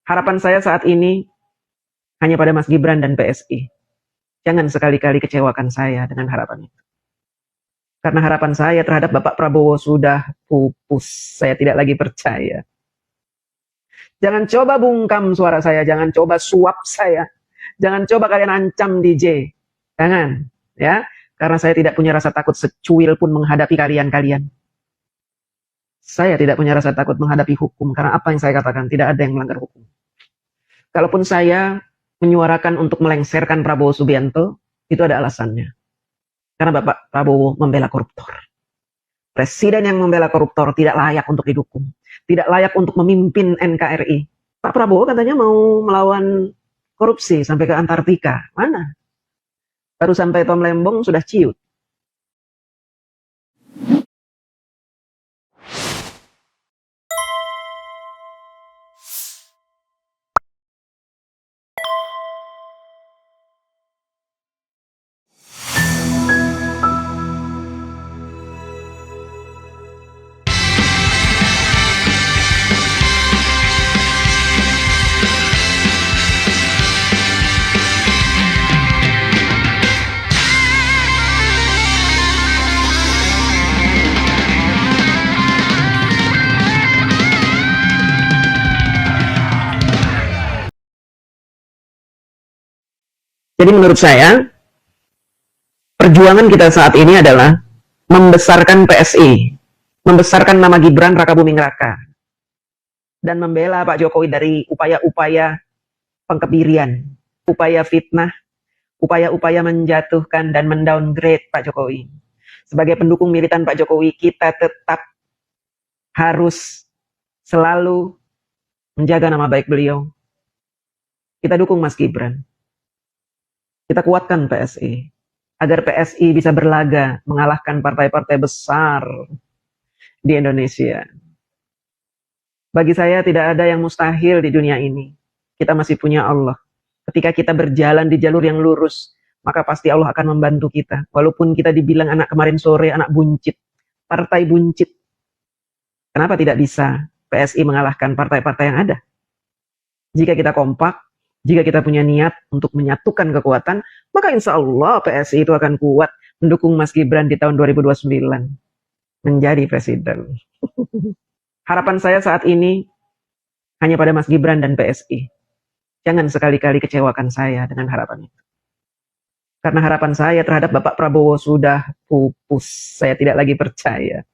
Harapan saya saat ini hanya pada Mas Gibran dan PSI. Jangan sekali-kali kecewakan saya dengan harapan itu. Karena harapan saya terhadap Bapak Prabowo sudah pupus. Saya tidak lagi percaya. Jangan coba bungkam suara saya, jangan coba suap saya. Jangan coba kalian ancam DJ. Jangan, ya. Karena saya tidak punya rasa takut secuil pun menghadapi kalian-kalian. Saya tidak punya rasa takut menghadapi hukum, karena apa yang saya katakan, tidak ada yang melanggar hukum. Kalaupun saya menyuarakan untuk melengsarkan Prabowo Subianto, itu ada alasannya. Karena Bapak Prabowo membela koruptor. Presiden yang membela koruptor tidak layak untuk didukung. Tidak layak untuk memimpin NKRI. Pak Prabowo katanya mau melawan korupsi sampai ke Antartika. Mana? Baru sampai Tom Lembong sudah ciut. Jadi menurut saya, perjuangan kita saat ini adalah membesarkan PSI, membesarkan nama Gibran Rakabuming Raka, dan membela Pak Jokowi dari upaya-upaya pengkebirian, upaya fitnah, upaya-upaya menjatuhkan dan mendowngrade Pak Jokowi. Sebagai pendukung militan Pak Jokowi, kita tetap harus selalu menjaga nama baik beliau. Kita dukung Mas Gibran. Kita kuatkan PSI, agar PSI bisa berlaga mengalahkan partai-partai besar di Indonesia. Bagi saya tidak ada yang mustahil di dunia ini. Kita masih punya Allah. Ketika kita berjalan di jalur yang lurus, maka pasti Allah akan membantu kita. Walaupun kita dibilang anak kemarin sore, anak buncit, partai buncit. Kenapa tidak bisa PSI mengalahkan partai-partai yang ada? Jika kita kompak, jika kita punya niat untuk menyatukan kekuatan, maka insya Allah PSI itu akan kuat mendukung Mas Gibran di tahun 2029 menjadi presiden. Harapan saya saat ini hanya pada Mas Gibran dan PSI. Jangan sekali-kali kecewakan saya dengan harapan itu. Karena harapan saya terhadap Bapak Prabowo sudah pupus. Saya tidak lagi percaya.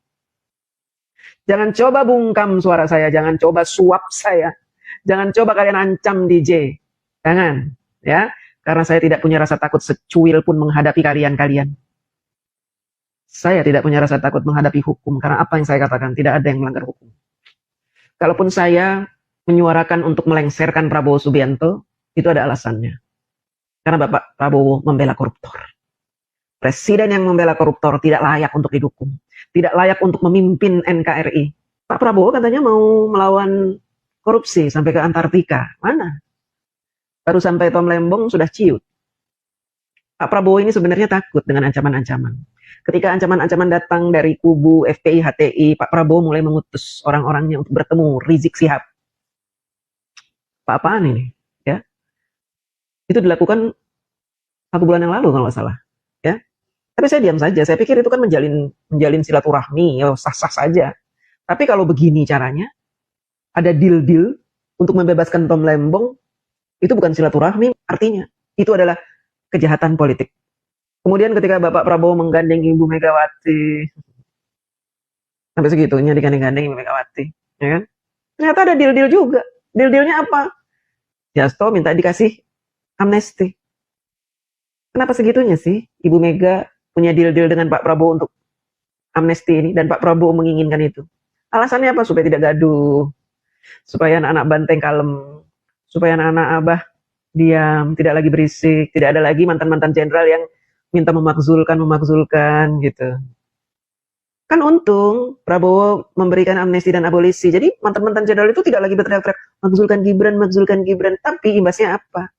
Jangan coba bungkam suara saya, jangan coba suap saya. Jangan coba kalian ancam DJ. Jangan, ya. Karena saya tidak punya rasa takut secuil pun menghadapi kalian-kalian. Saya tidak punya rasa takut menghadapi hukum, karena apa yang saya katakan, tidak ada yang melanggar hukum. Kalaupun saya menyuarakan untuk melengsarkan Prabowo Subianto, itu ada alasannya. Karena Bapak Prabowo membela koruptor. Presiden yang membela koruptor tidak layak untuk didukung. Tidak layak untuk memimpin NKRI. Pak Prabowo katanya mau melawan korupsi sampai ke Antartika. Mana? Baru sampai Tom Lembong sudah ciut. Pak Prabowo ini sebenarnya takut dengan ancaman-ancaman. Ketika ancaman-ancaman datang dari kubu FPI, HTI, Pak Prabowo mulai mengutus orang-orangnya untuk bertemu Rizik Sihab. Pak apaan ini? Ya, itu dilakukan 1 bulan yang lalu kalau nggak salah. Ya, tapi saya diam saja. Saya pikir itu kan menjalin silaturahmi, ya sah-sah saja. Tapi kalau begini caranya, ada deal-deal untuk membebaskan Tom Lembong, itu bukan silaturahmi artinya. Itu adalah kejahatan politik. Kemudian ketika Bapak Prabowo menggandeng Ibu Megawati, sampai segitunya digandeng-gandeng Ibu Megawati, ya kan? Ternyata ada deal-deal juga. Deal-dealnya apa? Jasto minta dikasih amnesti. Kenapa segitunya sih Ibu Mega punya deal-deal dengan Pak Prabowo untuk amnesti ini, dan Pak Prabowo menginginkan itu? Alasannya apa? Supaya tidak gaduh, supaya anak-anak Banteng kalem, supaya anak-anak Abah diam, tidak lagi berisik, tidak ada lagi mantan-mantan jenderal yang minta memakzulkan gitu. Kan untung Prabowo memberikan amnesti dan abolisi. Jadi mantan-mantan jenderal itu tidak lagi berteriak-teriak makzulkan Gibran. Tapi imbasnya apa?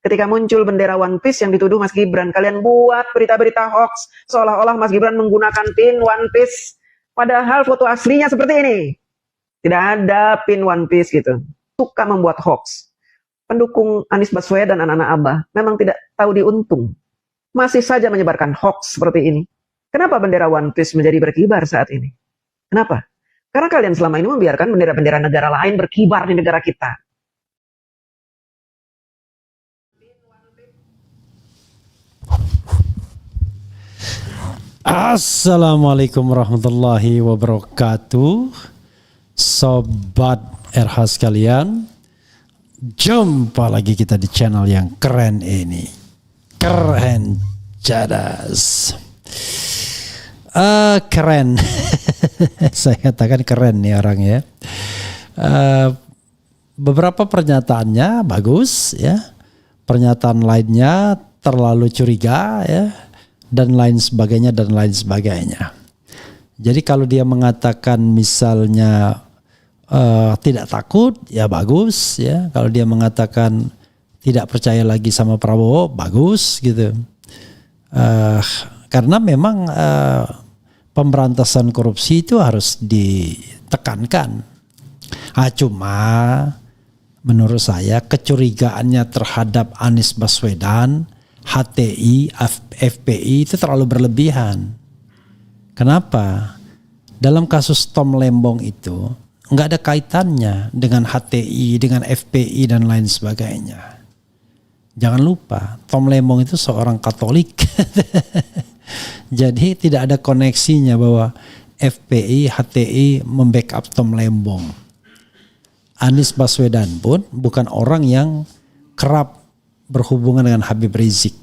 Ketika muncul bendera One Piece yang dituduh Mas Gibran, kalian buat berita-berita hoax seolah-olah Mas Gibran menggunakan pin One Piece. Padahal foto aslinya seperti ini. Tidak ada pin One Piece gitu. suka membuat hoax. Pendukung Anies Baswedan dan anak-anak Abah memang tidak tahu diuntung. Masih saja menyebarkan hoax seperti ini. Kenapa bendera One Piece menjadi berkibar saat ini? Kenapa? Karena kalian selama ini membiarkan bendera-bendera negara lain berkibar di negara kita. Assalamualaikum warahmatullahi wabarakatuh. Sobat RH sekalian, jumpa lagi kita di channel yang keren ini. Keren cadas. Keren. Saya katakan keren nih orang ya. Beberapa pernyataannya bagus ya. Pernyataan lainnya terlalu curiga ya. Dan lain sebagainya. Jadi kalau dia mengatakan misalnya tidak takut, ya bagus ya. Kalau dia mengatakan tidak percaya lagi sama Prabowo, bagus gitu. Karena memang pemberantasan korupsi itu harus ditekankan. Cuma menurut saya kecurigaannya terhadap Anies Baswedan, HTI, FPI itu terlalu berlebihan. Kenapa? Dalam kasus Tom Lembong itu nggak ada kaitannya dengan HTI, dengan FPI dan lain sebagainya. Jangan lupa, Tom Lembong itu seorang Katolik. Jadi tidak ada koneksinya bahwa FPI, HTI membackup Tom Lembong. Anies Baswedan pun bukan orang yang kerap berhubungan dengan Habib Rizik.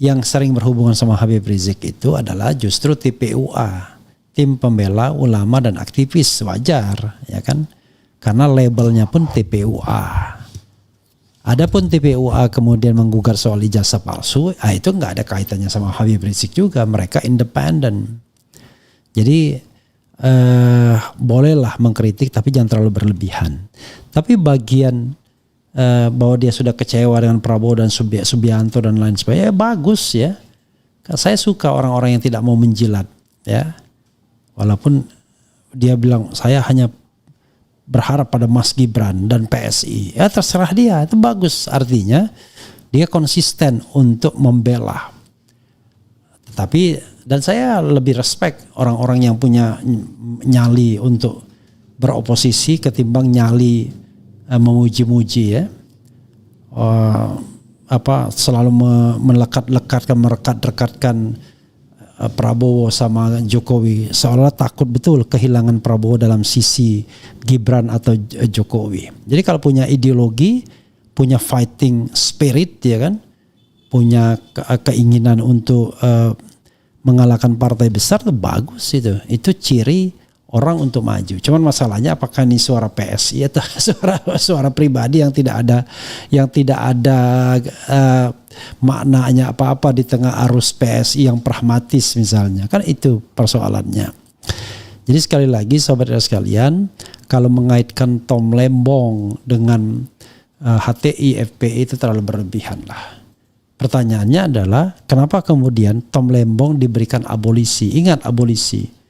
Yang sering berhubungan sama Habib Rizik itu adalah justru TPUA, tim pembela ulama dan aktivis. Wajar ya kan, karena labelnya pun TPUA. Adapun TPUA kemudian menggugat soal ijazah palsu, itu nggak ada kaitannya sama Habib Rizik juga. Mereka independen. Jadi bolehlah mengkritik tapi jangan terlalu berlebihan. Tapi bagian bahwa dia sudah kecewa dengan Prabowo dan Subianto dan lain sebagainya, bagus ya. Saya suka orang-orang yang tidak mau menjilat ya. Walaupun dia bilang saya hanya berharap pada Mas Gibran dan PSI. Ya terserah dia, itu bagus. Artinya dia konsisten untuk membela. Tapi dan saya lebih respect orang-orang yang punya nyali untuk beroposisi ketimbang nyali memuji-muji ya, selalu merekat-rekatkan Prabowo sama Jokowi, seolah takut betul kehilangan Prabowo dalam sisi Gibran atau Jokowi. Jadi kalau punya ideologi, punya fighting spirit ya kan, punya keinginan untuk mengalahkan partai besar, itu bagus itu ciri orang untuk maju. Cuman masalahnya apakah ini suara PSI atau suara pribadi yang tidak ada maknanya apa-apa di tengah arus PSI yang pragmatis misalnya. Kan itu persoalannya. Jadi sekali lagi sobat sekalian, kalau mengaitkan Tom Lembong dengan HTI, FPI itu terlalu berlebihan lah. Pertanyaannya adalah kenapa kemudian Tom Lembong diberikan abolisi? Ingat abolisi.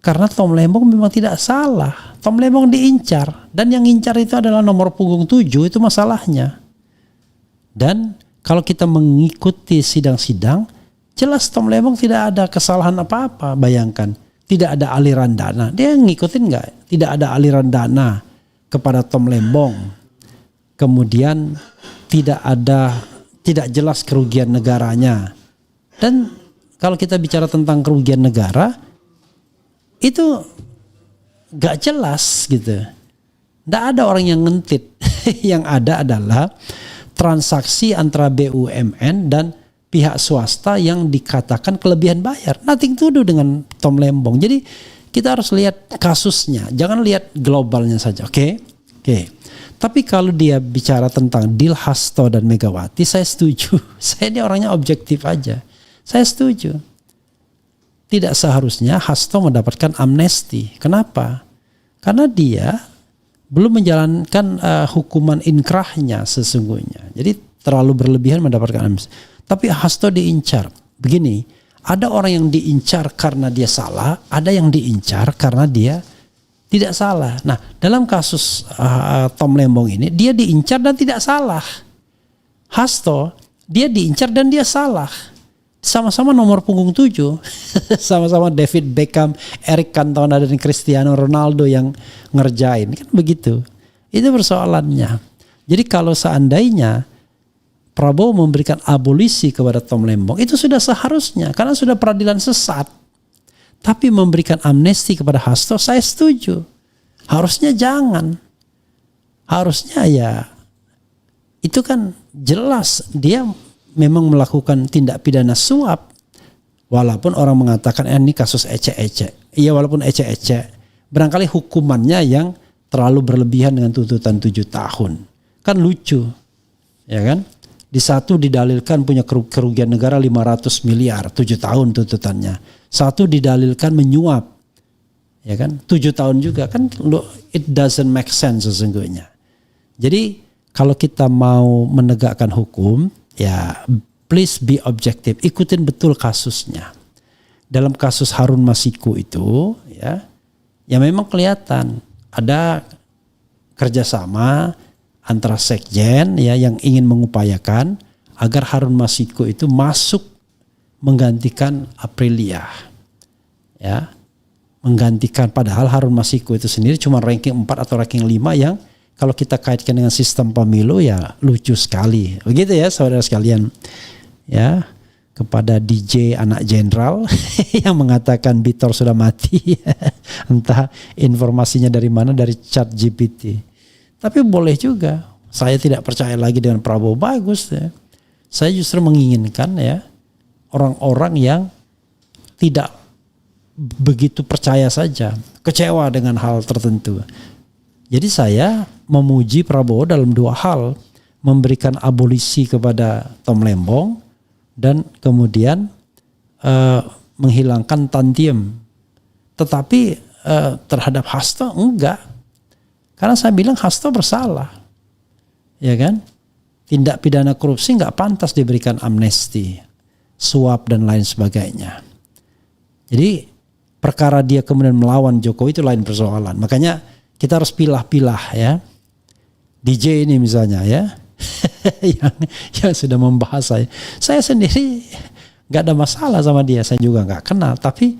Karena Tom Lembong memang tidak salah. Tom Lembong diincar. Dan yang incar itu adalah nomor punggung 7. Itu masalahnya. Dan kalau kita mengikuti sidang-sidang, jelas Tom Lembong tidak ada kesalahan apa-apa. Bayangkan. Tidak ada aliran dana. Dia ngikutin nggak? Tidak ada aliran dana kepada Tom Lembong. Kemudian tidak jelas kerugian negaranya. Dan kalau kita bicara tentang kerugian negara, itu gak jelas gitu. Gak ada orang yang ngentit. Yang ada adalah transaksi antara BUMN dan pihak swasta yang dikatakan kelebihan bayar. Nothing to do dengan Tom Lembong. Jadi kita harus lihat kasusnya. Jangan lihat globalnya saja. Oke. Tapi kalau dia bicara tentang deal Hasto dan Megawati, saya setuju. Saya ini orangnya objektif aja. Saya setuju. Tidak seharusnya Hasto mendapatkan amnesti. Kenapa? Karena dia belum menjalankan hukuman inkrahnya sesungguhnya. Jadi terlalu berlebihan mendapatkan amnesti. Tapi Hasto diincar. Begini, ada orang yang diincar karena dia salah, ada yang diincar karena dia Tidak salah. Nah, dalam kasus Tom Lembong ini dia diincar dan tidak salah. Hasto dia diincar dan dia salah. Sama-sama nomor punggung 7. Sama-sama David Beckham, Eric Cantona dan Cristiano Ronaldo yang ngerjain. Kan begitu. Itu persoalannya. Jadi kalau seandainya Prabowo memberikan abolisi kepada Tom Lembong, itu sudah seharusnya karena sudah peradilan sesat. Tapi memberikan amnesti kepada Hasto, saya setuju. Harusnya jangan. Harusnya ya itu kan jelas dia memang melakukan tindak pidana suap. Walaupun orang mengatakan ini kasus ecek-ecek. Iya, walaupun ecek-ecek. Barangkali hukumannya yang terlalu berlebihan dengan tuntutan 7 tahun. Kan lucu. Ya kan? Di satu didalilkan punya kerugian negara 500 miliar. 7 tahun tuntutannya. Satu didalilkan menyuap. Ya kan? 7 tahun juga. Kan it doesn't make sense sesungguhnya. Jadi kalau kita mau menegakkan hukum, ya please be objektif, ikutin betul kasusnya. Dalam kasus Harun Masiku itu ya memang kelihatan ada kerjasama antara sekjen ya yang ingin mengupayakan agar Harun Masiku itu masuk menggantikan Aprilia. Ya. Menggantikan, padahal Harun Masiku itu sendiri cuma ranking 4 atau ranking 5 yang kalau kita kaitkan dengan sistem pemilu ya lucu sekali. Begitu ya saudara sekalian. Ya, kepada DJ anak jenderal yang mengatakan Bitor sudah mati. Entah informasinya dari mana, dari chat GPT. Tapi boleh juga. Saya tidak percaya lagi dengan Prabowo, bagus ya. Saya justru menginginkan ya orang-orang yang tidak begitu percaya saja, kecewa dengan hal tertentu. Jadi saya memuji Prabowo dalam 2 hal, memberikan abolisi kepada Tom Lembong dan kemudian menghilangkan tantiem. Tetapi terhadap Hasto enggak, karena saya bilang Hasto bersalah, ya kan? Tindak pidana korupsi enggak pantas diberikan amnesti, suap dan lain sebagainya. Jadi perkara dia kemudian melawan Jokowi itu lain persoalan. Makanya kita harus pilah-pilah ya. DJ ini misalnya ya. yang sudah membahas saya sendiri nggak ada masalah sama dia, saya juga nggak kenal, tapi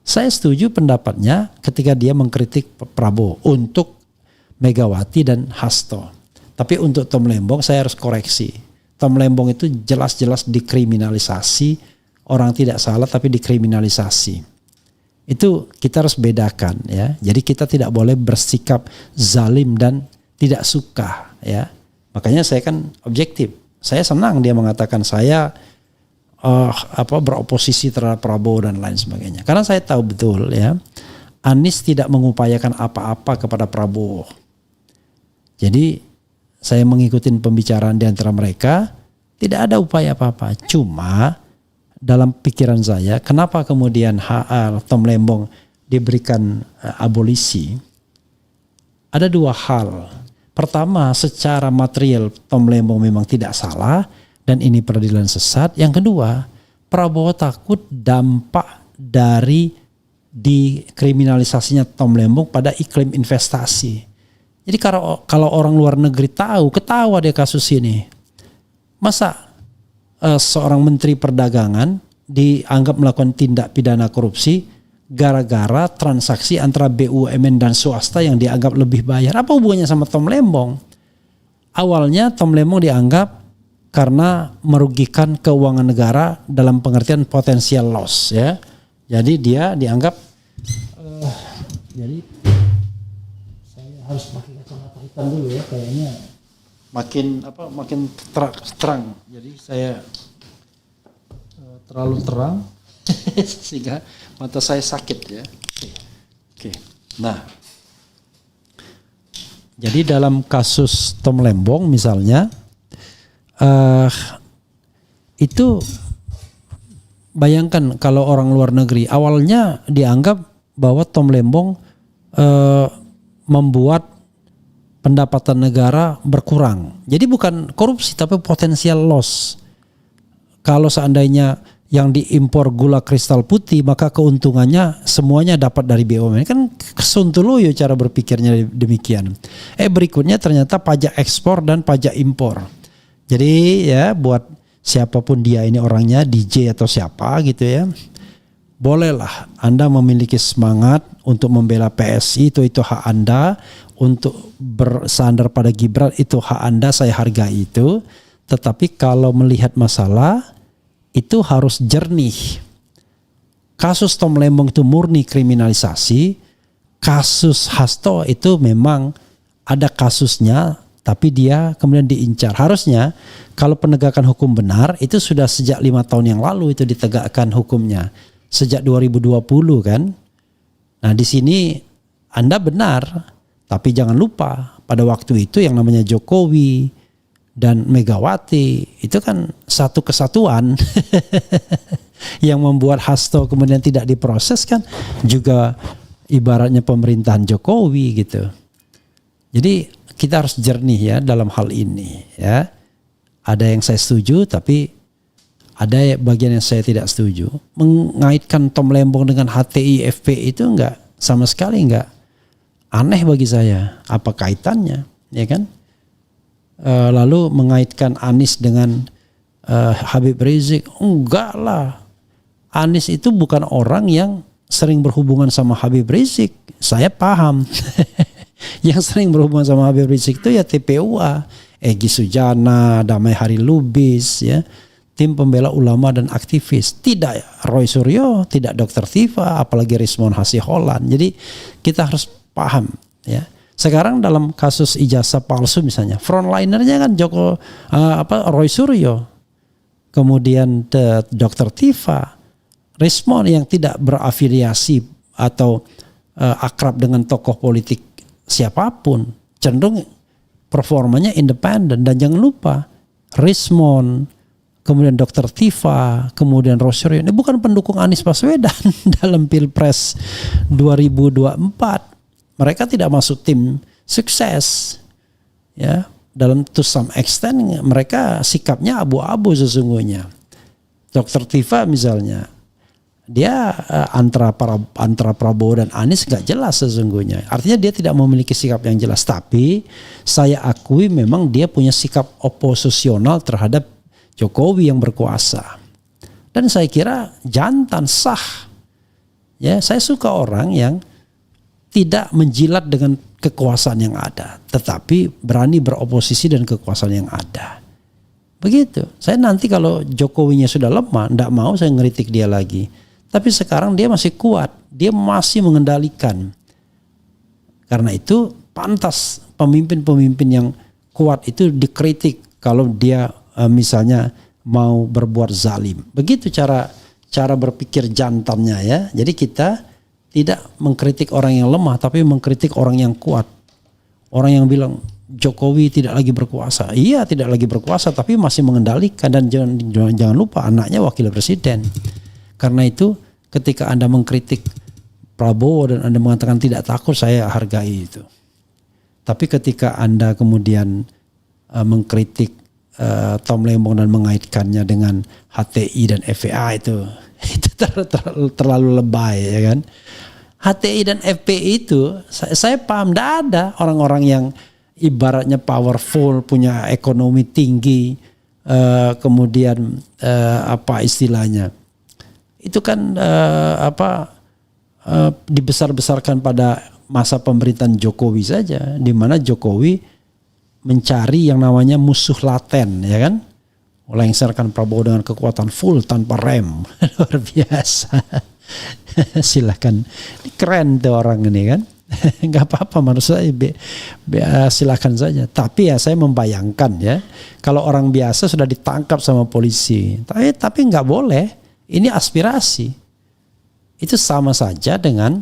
saya setuju pendapatnya ketika dia mengkritik Prabowo untuk Megawati dan Hasto. Tapi untuk Tom Lembong saya harus koreksi. Tom Lembong itu jelas-jelas dikriminalisasi, orang tidak salah tapi dikriminalisasi. Itu kita harus bedakan ya. Jadi kita tidak boleh bersikap zalim dan tidak suka ya. Makanya saya kan objektif. Saya senang dia mengatakan saya beroposisi terhadap Prabowo dan lain sebagainya. Karena saya tahu betul ya, Anies tidak mengupayakan apa-apa kepada Prabowo. Jadi saya mengikuti pembicaraan di antara mereka, tidak ada upaya apa-apa. Cuma dalam pikiran saya, kenapa kemudian Tom Lembong diberikan abolisi? Ada 2 hal. Pertama, secara material Tom Lembong memang tidak salah dan ini peradilan sesat. Yang kedua, Prabowo takut dampak dari dikriminalisasinya Tom Lembong pada iklim investasi. Jadi kalau orang luar negeri tahu, ketawa dia kasus ini. Masa seorang menteri perdagangan dianggap melakukan tindak pidana korupsi gara-gara transaksi antara BUMN dan swasta yang dianggap lebih bayar. Apa hubungannya sama Tom Lembong? Awalnya Tom Lembong dianggap karena merugikan keuangan negara dalam pengertian potensial loss ya. Jadi dia dianggap jadi saya harus pakai kacamata hitam dulu ya, kayaknya makin terang. Jadi saya terlalu terang sehingga mata saya sakit ya. Oke. Nah, jadi dalam kasus Tom Lembong misalnya itu bayangkan kalau orang luar negeri awalnya dianggap bahwa Tom Lembong membuat pendapatan negara berkurang. Jadi bukan korupsi tapi potensial loss. Kalau seandainya yang diimpor gula kristal putih, maka keuntungannya semuanya dapat dari BUMN. Kan sontoloyo cara berpikirnya demikian. Berikutnya ternyata pajak ekspor dan pajak impor. Jadi ya buat siapapun dia ini orangnya, DJ atau siapa gitu ya, bolehlah Anda memiliki semangat untuk membela PSI, itu hak Anda. Untuk bersandar pada Gibran itu hak Anda, saya hargai itu. Tetapi kalau melihat masalah itu harus jernih. Kasus Tom Lembong itu murni kriminalisasi. Kasus Hasto itu memang ada kasusnya, tapi dia kemudian diincar. Harusnya kalau penegakan hukum benar itu sudah sejak 5 tahun yang lalu itu ditegakkan hukumnya. Sejak 2020 kan. Nah di sini Anda benar, tapi jangan lupa pada waktu itu yang namanya Jokowi dan Megawati itu kan satu kesatuan. Yang membuat Hasto kemudian tidak diproses kan juga ibaratnya pemerintahan Jokowi gitu. Jadi kita harus jernih ya dalam hal ini ya. Ada yang saya setuju tapi ada bagian yang saya tidak setuju. Mengaitkan Tom Lembong dengan HTI FPI itu enggak, sama sekali enggak. Aneh bagi saya. Apa kaitannya ya kan? Lalu mengaitkan Anies dengan Habib Rizik, enggak lah. Anies itu bukan orang yang sering berhubungan sama Habib Rizik. Saya paham. Yang sering berhubungan sama Habib Rizik itu ya TPUA, Egy Sujana, Damai Hari Lubis, ya, tim pembela ulama dan aktivis. Tidak Roy Suryo, tidak Dr. Tifa, apalagi Rismon Hasiholan. Jadi kita harus paham, ya. Sekarang dalam kasus ijazah palsu misalnya, frontlinernya kan Roy Suryo, kemudian Dr. Tifa, Rismon yang tidak berafiliasi atau akrab dengan tokoh politik siapapun, cenderung performanya independen. Dan jangan lupa Rismon, kemudian Dr. Tifa, kemudian Roy Suryo ini bukan pendukung Anies Baswedan dalam Pilpres 2024. Mereka tidak masuk tim sukses, ya. Dalam to some extent mereka sikapnya abu-abu sesungguhnya. Dr. Tifa misalnya, dia antara Prabowo dan Anies gak jelas sesungguhnya. Artinya dia tidak memiliki sikap yang jelas. Tapi saya akui memang dia punya sikap oposisional terhadap Jokowi yang berkuasa. Dan saya kira jantan sah. Ya, saya suka orang yang tidak menjilat dengan kekuasaan yang ada, tetapi berani beroposisi dengan kekuasaan yang ada. Begitu. Saya nanti kalau Jokowinya sudah lemah, tidak mau saya ngeritik dia lagi. Tapi sekarang dia masih kuat, dia masih mengendalikan. Karena itu pantas pemimpin-pemimpin yang kuat itu dikritik kalau dia misalnya mau berbuat zalim. Begitu cara berpikir jantannya ya. Jadi kita tidak mengkritik orang yang lemah, tapi mengkritik orang yang kuat. Orang yang bilang Jokowi tidak lagi berkuasa. Iya, tidak lagi berkuasa, tapi masih mengendalikan. Dan jangan lupa anaknya wakil presiden. Karena itu ketika Anda mengkritik Prabowo dan Anda mengatakan tidak takut, saya hargai itu. Tapi ketika Anda kemudian mengkritik Tom Lembong dan mengaitkannya dengan HTI dan FPA itu terlalu lebay ya kan. HTI dan FPI itu saya paham, tidak ada orang-orang yang ibaratnya powerful, punya ekonomi tinggi, kemudian apa istilahnya itu kan dibesar-besarkan pada masa pemerintahan Jokowi saja, di mana Jokowi mencari yang namanya musuh laten ya kan, melengsarkan Prabowo dengan kekuatan full tanpa rem. Luar biasa. Silahkan, keren tuh orang ini kan. Nggak apa-apa menurut saya, silahkan saja. Tapi ya saya membayangkan ya, kalau orang biasa sudah ditangkap sama polisi, tapi nggak boleh. Ini aspirasi. Itu sama saja dengan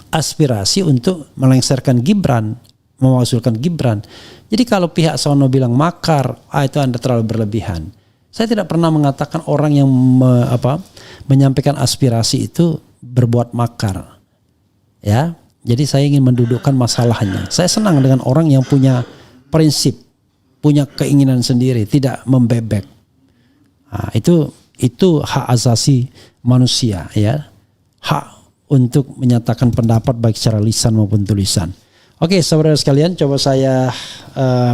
aspirasi untuk melengsarkan Gibran, memaksudkan Gibran. Jadi kalau pihak sono bilang makar, itu Anda terlalu berlebihan. Saya tidak pernah mengatakan orang yang menyampaikan aspirasi itu berbuat makar. Ya, jadi saya ingin mendudukkan masalahnya. Saya senang dengan orang yang punya prinsip, punya keinginan sendiri, tidak membebek. Nah, itu Itu hak asasi manusia, ya. Hak untuk menyatakan pendapat baik secara lisan maupun tulisan. Oke, saudara sekalian, coba saya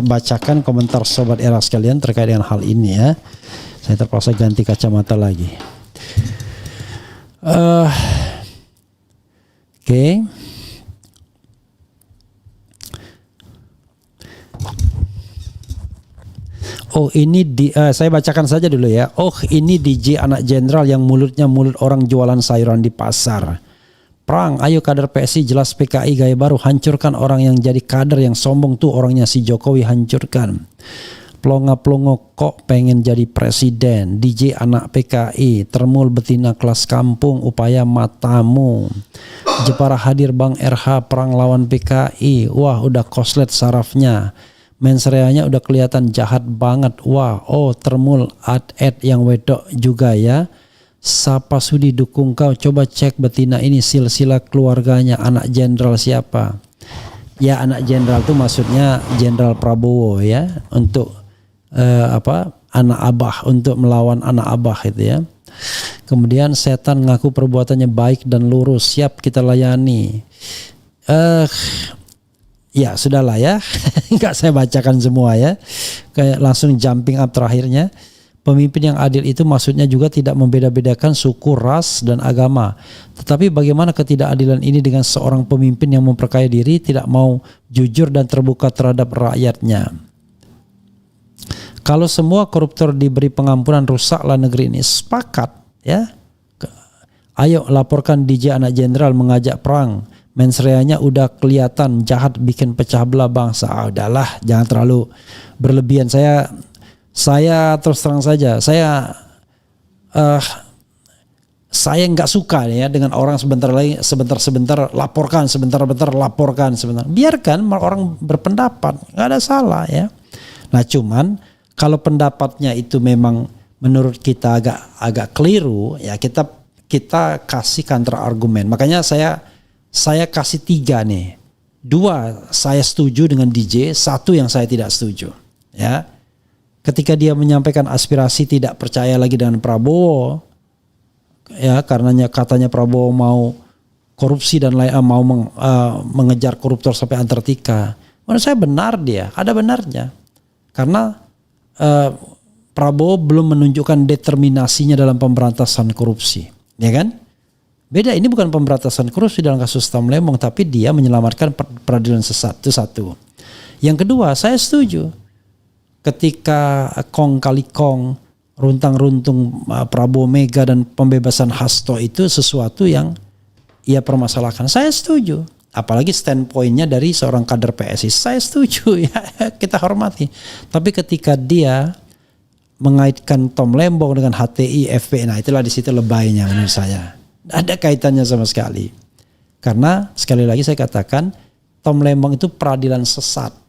bacakan komentar Sobat Era sekalian terkait dengan hal ini ya. Saya terpaksa ganti kacamata lagi. Oke. Oh ini saya bacakan saja dulu ya. Oh ini DJ anak jenderal yang mulutnya mulut orang jualan sayuran di pasar. Perang, ayo kader PSI jelas PKI gaya baru, hancurkan orang yang jadi kader yang sombong tuh orangnya si Jokowi, hancurkan. Pelongo-pelongo kok pengen jadi presiden, DJ anak PKI, termul betina kelas kampung, upaya matamu. Jepara hadir Bang RH, perang lawan PKI, wah udah koslet sarafnya. Mensreanya udah kelihatan jahat banget, wah oh termul ad-ed yang wedok juga ya. Sapa sudi dukung kau, coba cek betina ini silsilah keluarganya, anak jenderal siapa? Ya anak jenderal itu maksudnya Jenderal Prabowo ya, untuk anak abah, untuk melawan anak abah itu ya. Kemudian setan ngaku perbuatannya baik dan lurus, siap kita layani. Ya sudahlah ya, nggak saya bacakan semua ya, kayak langsung jumping up terakhirnya. Pemimpin yang adil itu maksudnya juga tidak membeda-bedakan suku, ras, dan agama. Tetapi bagaimana ketidakadilan ini dengan seorang pemimpin yang memperkaya diri, tidak mau jujur dan terbuka terhadap rakyatnya. Kalau semua koruptor diberi pengampunan, rusaklah negeri ini. Sepakat ya. Ayo laporkan DJ anak jenderal mengajak perang. Mensreanya udah kelihatan jahat, bikin pecah belah bangsa. Udahlah, jangan terlalu berlebihan. Saya terus terang saja, saya nggak suka ya dengan orang sebentar laporkan, sebentar laporkan, sebentar. Biarkan orang berpendapat, nggak ada salah ya. Nah cuman kalau pendapatnya itu memang menurut kita agak keliru, ya kita kasih counter argumen. Makanya saya kasih 3 nih. 2 saya setuju dengan DJ, 1 yang saya tidak setuju. Ya. Ketika dia menyampaikan aspirasi tidak percaya lagi dengan Prabowo, ya karenanya katanya Prabowo mau korupsi dan mau mengejar koruptor sampai Antartika. Menurut saya benar, dia ada benarnya, karena Prabowo belum menunjukkan determinasinya dalam pemberantasan korupsi, ya kan? Beda, ini bukan pemberantasan korupsi dalam kasus Tom Lembong, tapi dia menyelamatkan peradilan sesat, itu 1. Yang kedua, saya setuju. Ketika kong kali kong, runtang-runtung Prabowo Mega dan pembebasan Hasto itu sesuatu yang ia permasalahkan. Saya setuju. Apalagi standpointnya dari seorang kader PSI. Saya setuju ya, kita hormati. Tapi ketika dia mengaitkan Tom Lembong dengan HTI, FPI, nah itulah di situ lebaynya menurut saya. Ada kaitannya sama sekali. Karena sekali lagi saya katakan Tom Lembong itu peradilan sesat.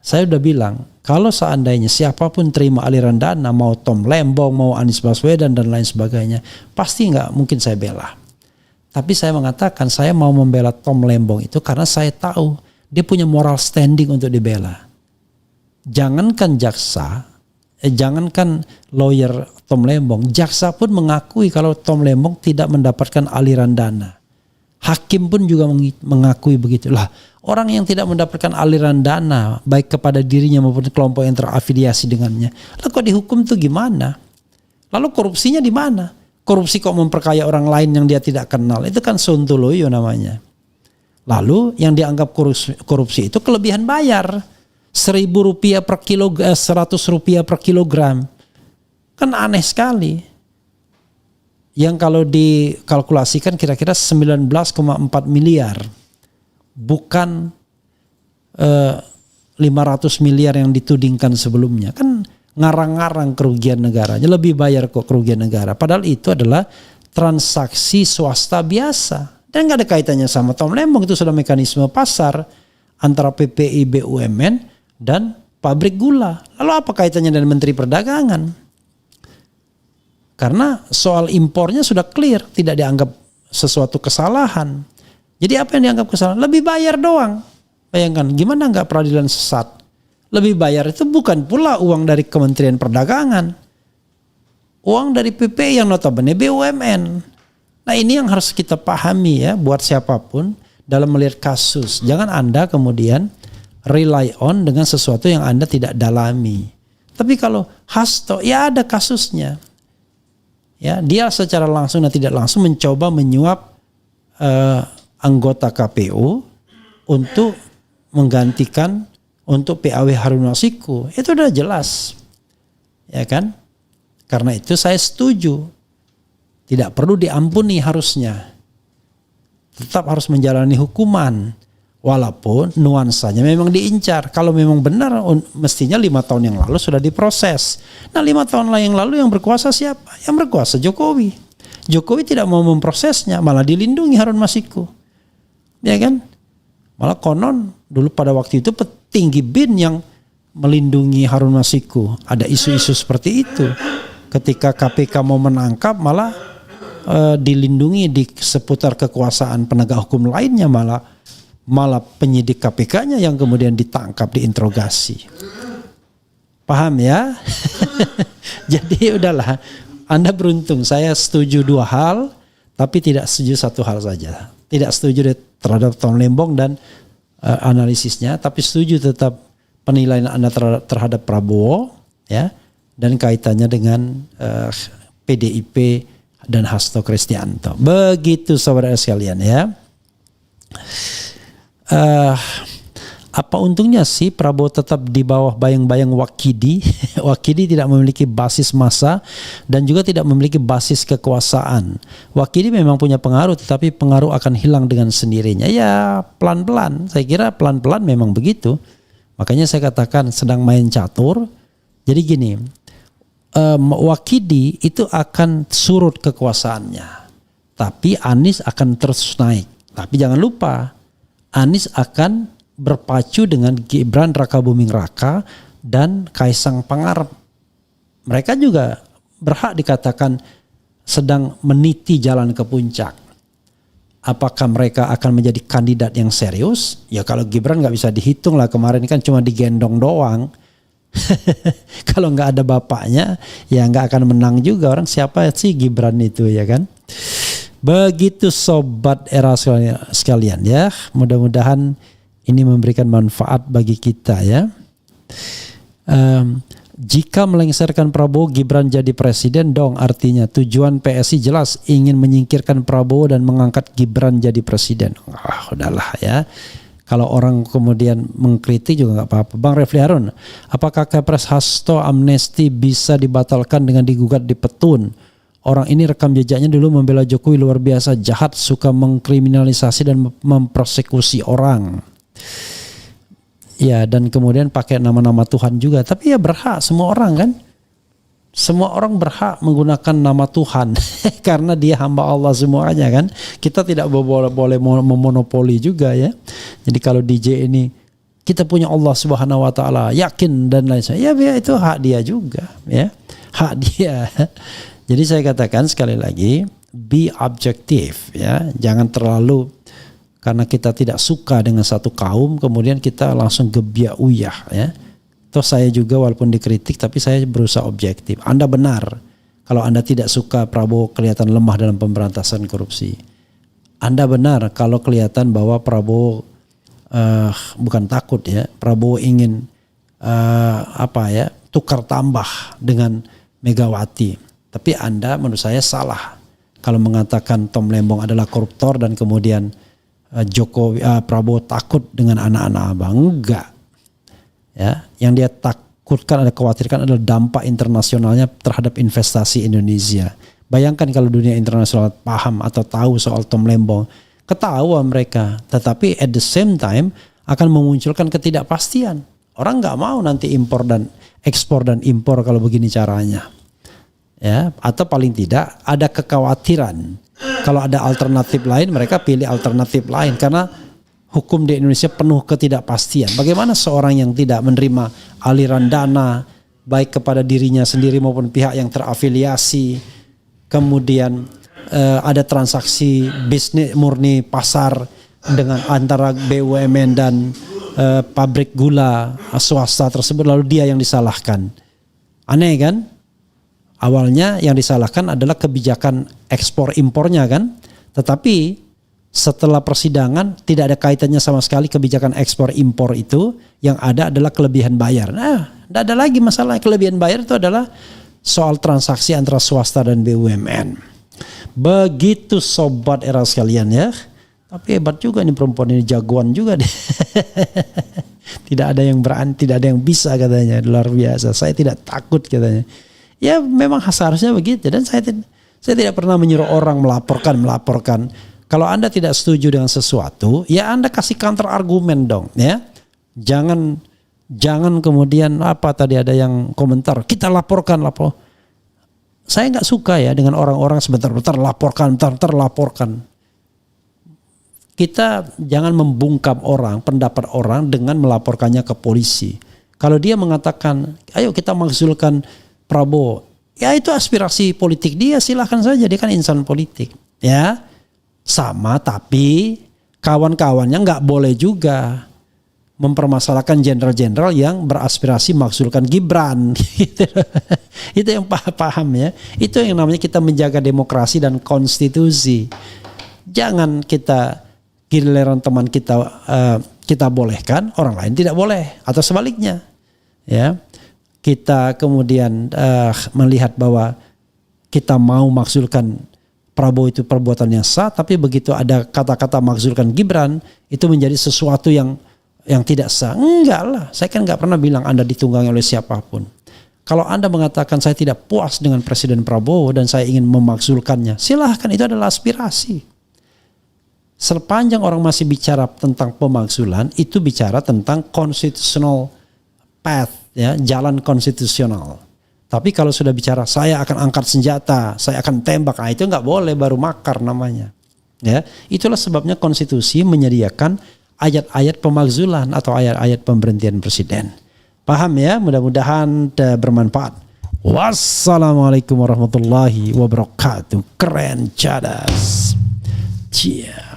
Saya udah bilang, kalau seandainya siapapun terima aliran dana, mau Tom Lembong, mau Anies Baswedan dan lain sebagainya, pasti nggak mungkin saya bela. Tapi saya mengatakan saya mau membela Tom Lembong itu karena saya tahu dia punya moral standing untuk dibela. Jangankan jaksa, jangankan lawyer Tom Lembong, jaksa pun mengakui kalau Tom Lembong tidak mendapatkan aliran dana. Hakim pun juga mengakui begitulah. Orang yang tidak mendapatkan aliran dana baik kepada dirinya maupun kelompok yang terafiliasi dengannya, lalu kok dihukum tuh gimana? Lalu korupsinya di mana? Korupsi kok memperkaya orang lain yang dia tidak kenal, itu kan sontoloyo namanya. Lalu yang dianggap korupsi itu kelebihan bayar, Rp1.000 per kilogram, Rp100 per kilogram, kan aneh sekali. Yang kalau dikalkulasikan kira-kira 19,4 miliar. Bukan 500 miliar yang ditudingkan sebelumnya. Kan ngarang-ngarang kerugian negaranya, lebih bayar kok kerugian negara. Padahal itu adalah transaksi swasta biasa. Dan gak ada kaitannya sama Tom Lembong, itu sudah mekanisme pasar antara PPI BUMN dan pabrik gula. Lalu apa kaitannya dengan Menteri Perdagangan? Karena soal impornya sudah clear, tidak dianggap sesuatu kesalahan. Jadi apa yang dianggap kesalahan? Lebih bayar doang. Bayangkan, gimana nggak peradilan sesat? Lebih bayar itu bukan pula uang dari Kementerian Perdagangan. uang dari PPI yang notabene BUMN. Nah ini yang harus kita pahami ya buat siapapun dalam melihat kasus. Jangan Anda kemudian rely on dengan sesuatu yang Anda tidak dalami. Tapi kalau Hasto ya ada kasusnya. Ya, dia secara langsung dan tidak langsung mencoba menyuap anggota KPU untuk menggantikan untuk PAW Harun Masiku. Itu udah jelas. Ya kan? Karena itu saya setuju. Tidak perlu diampuni harusnya. Tetap harus menjalani hukuman. Walaupun nuansanya memang diincar. Kalau memang benar mestinya 5 tahun yang lalu sudah diproses. Nah 5 tahun yang lalu yang berkuasa siapa? Yang berkuasa Jokowi. Jokowi tidak mau memprosesnya, malah dilindungi Harun Masiku. Ya kan? Malah konon dulu pada waktu itu petinggi BIN yang melindungi Harun Masiku. Ada isu-isu seperti itu. Ketika KPK mau menangkap malah dilindungi di seputar kekuasaan penegak hukum lainnya, malah penyidik KPK-nya yang kemudian ditangkap, diinterogasi. Paham ya? Jadi udahlah, Anda beruntung. Saya setuju 2 hal, tapi tidak setuju 1 hal saja. Tidak setuju terhadap Tom Lembong dan analisisnya, tapi setuju tetap penilaian Anda terhadap Prabowo, ya, dan kaitannya dengan PDIP dan Hasto Kristianto. Begitu saudara sekalian ya. Apa untungnya sih Prabowo tetap di bawah bayang-bayang Wakidi? Wakidi tidak memiliki basis massa dan juga tidak memiliki basis kekuasaan. Wakidi memang punya pengaruh, tetapi pengaruh akan hilang dengan sendirinya. Ya pelan-pelan, saya kira pelan-pelan memang begitu. Makanya saya katakan sedang main catur. Jadi gini, Wakidi itu akan surut kekuasaannya, tapi Anies akan terus naik. Tapi jangan lupa, Anies akan berpacu dengan Gibran Rakabuming Raka dan Kaisang Pangarep. Mereka juga berhak dikatakan sedang meniti jalan ke puncak. Apakah mereka akan menjadi kandidat yang serius? Ya kalau Gibran nggak bisa dihitung lah, kemarin kan cuma digendong doang. Kalau nggak ada bapaknya ya nggak akan menang juga. Orang siapa sih Gibran itu, ya kan? Begitu sobat era sekalian ya. Mudah-mudahan ini memberikan manfaat bagi kita ya. Jika melengsarkan Prabowo, Gibran jadi presiden dong, artinya tujuan PSI jelas ingin menyingkirkan Prabowo dan mengangkat Gibran jadi presiden. Udahlah ya. Kalau orang kemudian mengkritik juga nggak apa-apa. Bang Refli Harun, apakah Kepres Hasto amnesti bisa dibatalkan dengan digugat di Petun? Orang ini rekam jejaknya dulu membela Jokowi luar biasa, jahat, suka mengkriminalisasi dan mempersekusi orang. Ya, dan kemudian pakai nama-nama Tuhan juga. Tapi ya berhak semua orang kan. Semua orang berhak menggunakan nama Tuhan karena dia hamba Allah semuanya kan. Kita tidak boleh memonopoli juga ya. Jadi kalau DJ ini kita punya Allah Subhanahu wa taala, yakin dan lain sebagainya. Ya itu hak dia juga ya. Hak dia. Jadi saya katakan sekali lagi, be objektif ya. Jangan terlalu karena kita tidak suka dengan satu kaum kemudian kita langsung gebiak uyah ya. Toh saya juga walaupun dikritik tapi saya berusaha objektif. Anda benar kalau Anda tidak suka Prabowo kelihatan lemah dalam pemberantasan korupsi. Anda benar kalau kelihatan bahwa Prabowo bukan takut ya. Prabowo ingin tukar tambah dengan Megawati. Tapi Anda menurut saya salah kalau mengatakan Tom Lembong adalah koruptor dan kemudian Prabowo takut dengan anak-anak abang. Enggak. Ya, yang dia takutkan ada khawatirkan adalah dampak internasionalnya terhadap investasi Indonesia. Bayangkan kalau dunia internasional paham atau tahu soal Tom Lembong, ketahuan mereka. Tetapi at the same time akan memunculkan ketidakpastian. Orang nggak mau nanti impor dan ekspor dan impor kalau begini caranya. Ya, atau paling tidak ada kekhawatiran. Kalau ada alternatif lain, mereka pilih alternatif lain karena hukum di Indonesia penuh ketidakpastian. Bagaimana seorang yang tidak menerima aliran dana baik kepada dirinya sendiri maupun pihak yang terafiliasi, kemudian ada transaksi bisnis murni pasar dengan antara BUMN dan pabrik gula swasta tersebut lalu dia yang disalahkan. Aneh kan? Awalnya yang disalahkan adalah kebijakan ekspor impornya kan. Tetapi setelah persidangan tidak ada kaitannya sama sekali kebijakan ekspor impor itu. Yang ada adalah kelebihan bayar. Nah, tidak ada lagi masalah. Kelebihan bayar itu adalah soal transaksi antara swasta dan BUMN. Begitu sobat era sekalian ya. Tapi hebat juga nih perempuan ini, jagoan juga deh. Tidak ada yang berani, tidak ada yang bisa katanya. Luar biasa. Saya tidak takut katanya. Ya memang seharusnya begitu. Dan saya tidak pernah menyuruh orang melaporkan. Kalau Anda tidak setuju dengan sesuatu, ya Anda kasih counter argumen dong ya. Jangan kemudian apa tadi ada yang komentar, kita laporkan. Saya nggak suka ya dengan orang-orang sebentar-bentar laporkan. Kita jangan membungkam orang, pendapat orang dengan melaporkannya ke polisi. Kalau dia mengatakan, ayo kita mengusulkan Prabowo, ya itu aspirasi politik dia, silahkan saja, dia kan insan politik. Ya, sama tapi kawan-kawannya nggak boleh juga mempermasalahkan jenderal-jenderal yang beraspirasi mengusulkan Gibran. Itu yang paham ya. Itu yang namanya kita menjaga demokrasi dan konstitusi. Jangan kita giliran teman kita bolehkan, orang lain tidak boleh, atau sebaliknya. Ya, kita kemudian melihat bahwa kita mau makzulkan Prabowo itu perbuatan yang sah, tapi begitu ada kata-kata makzulkan Gibran itu menjadi sesuatu yang tidak sah. Enggak lah, saya kan nggak pernah bilang Anda ditunggangi oleh siapapun. Kalau Anda mengatakan saya tidak puas dengan Presiden Prabowo dan saya ingin memakzulkannya, silahkan, itu adalah aspirasi. Sepanjang orang masih bicara tentang pemakzulan, itu bicara tentang constitutional path, ya, jalan konstitusional. Tapi kalau sudah bicara saya akan angkat senjata, saya akan tembak, itu nggak boleh, baru makar namanya. Ya, itulah sebabnya konstitusi menyediakan ayat-ayat pemakzulan atau ayat-ayat pemberhentian presiden. Paham ya? Mudah-mudahan bermanfaat. Wassalamualaikum warahmatullahi wabarakatuh. Keren cadas. Cia.